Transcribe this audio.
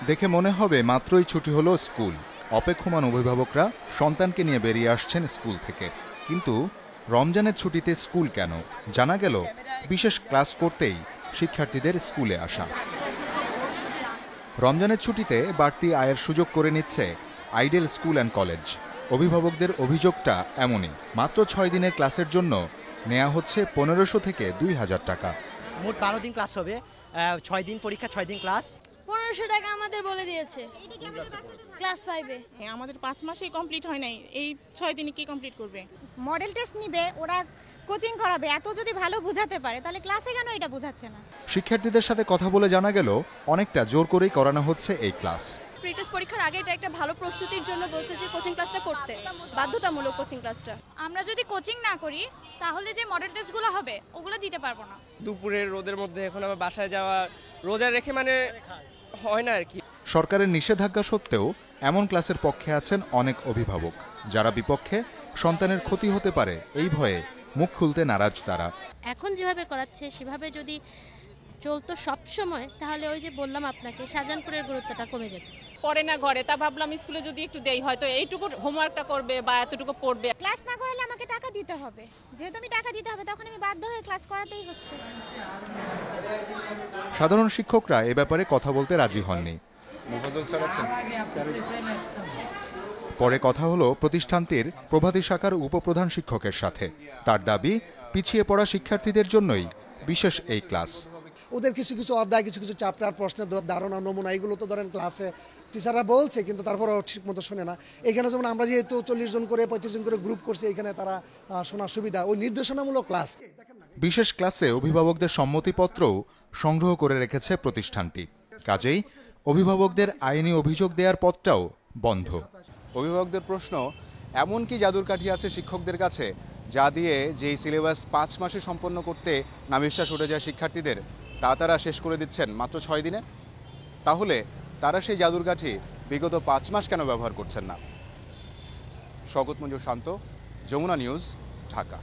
দেখে মনে হবে মাত্রই ছুটি হলো স্কুল। অপেক্ষমান অভিভাবকরা সন্তানকে নিয়ে বেরিয়ে আসছেন স্কুল থেকে। কিন্তু রমজানের ছুটিতে স্কুল কেন? জানা গেল বিশেষ ক্লাস করতেই শিক্ষার্থীদের স্কুলে আসা। রমজানের ছুটিতে বাড়তি আয়ের সুযোগ করে নিচ্ছে আইডেল স্কুল অ্যান্ড কলেজ। অভিভাবকদের অভিযোগটা এমনই, মাত্র 6 দিনের ক্লাসের জন্য নেওয়া হচ্ছে 1500 থেকে 2000 টাকা। মোট 12 দিন ক্লাস হবে, 6 দিন পরীক্ষা, 6 দিন ক্লাস। 1500 টাকা আমাদের বলে দিয়েছে ক্লাস 5-এ। হ্যাঁ, আমাদের 5 মাসেই কমপ্লিট হয় নাই, এই 6 দিনে কি কমপ্লিট করবে? মডেল টেস্ট নিবে, ওরা কোচিং করাবে। এত যদি ভালো বোঝাতে পারে তাহলে ক্লাসে কেন এটা বোঝাচ্ছে না? শিক্ষার্থীদের সাথে কথা বলে জানা গেল অনেকটা জোর করেই করানো হচ্ছে এই ক্লাস। প্রি টেস্ট পরীক্ষার আগে এটা একটা ভালো প্রস্তুতির জন্য বলছে যে কোচিং ক্লাসটা করতে, বাধ্যতামূলক কোচিং ক্লাসটা। আমরা যদি কোচিং না করি তাহলে যে মডেল টেস্টগুলো হবে ওগুলো দিতে পারবো না। দুপুরের রোদের মধ্যে এখন আবার বাসায় যাওয়া, রোজা রেখে মানে হয় না আর কি। সরকারের নিষেধাজ্ঞা সত্ত্বেও এমন ক্লাসের পক্ষে আছেন অনেক অভিভাবক, যারা বিপক্ষে সন্তানের ক্ষতি হতে পারে এই ভয়ে মুখ খুলতে নারাজ তারা। এখন যেভাবে করাচ্ছে সেভাবে যদি চলতো সব সময়, তাহলে ওই যে বললাম আপনাকে, শাহজাহানপুরের গুরুত্বটা কমে যেত। পড়ে না ঘরে, তা ভাবলাম স্কুলে যদি একটু দেই হয়তো এইটুকু হোমওয়ার্কটা করবে বা এতটুকু পড়বে। ক্লাস না করালে আমাকে টাকা দিতে হবে, যেহেতু আমি টাকা দিতে হবে তখন আমি বাধ্য হয়ে ক্লাস করাতেই হচ্ছে। সাধারণ শিক্ষকরা এ ব্যাপারে কথা বলতে রাজি হননি। পরে কথা হলো প্রতিষ্ঠানটির প্রভাতী শাখার উপপ্রধান শিক্ষকের সাথে। তার দাবি, পিছিয়ে পড়া শিক্ষার্থীদের জন্যই বিশেষ এই ক্লাস। ওদের কিছু কিছু অধ্যায়, কিছু কিছু চ্যাপ্টার, প্রশ্নের ধারণা, নমুনা, এগুলো তো ধরেন ক্লাসে টিচাররা বলছে, কিন্তু তারপরেও ঠিক মতো শোনে না। এখানে যেমন আমরা যেহেতু 40 জন করে 25 জন করে গ্রুপ করছি, এখানে তারা শোনার সুবিধা, ওই নির্দেশনামূলক ক্লাস। বিশেষ ক্লাসে অভিভাবকদের সম্মতিপত্রও সংগ্রহ করে রেখেছে প্রতিষ্ঠানটি। কাজেই অভিভাবকদের আইনি অভিযোগ দেওয়ার পথটাও বন্ধ। অভিভাবকদের প্রশ্ন, এমন কি জাদুর কাঠি আছে শিক্ষকদের কাছে যা দিয়ে যেই সিলেবাস 5 মাসে সম্পন্ন করতে নাভিশ্বাস উঠে যায় শিক্ষার্থীদের, তা তারা শেষ করে দিচ্ছেন মাত্র 6 দিনে? তাহলে তারা সেই জাদুর কাঠি বিগত 5 মাস কেন ব্যবহার করছেন না? শওকত মঞ্জুর শান্ত, যমুনা নিউজ, ঢাকা।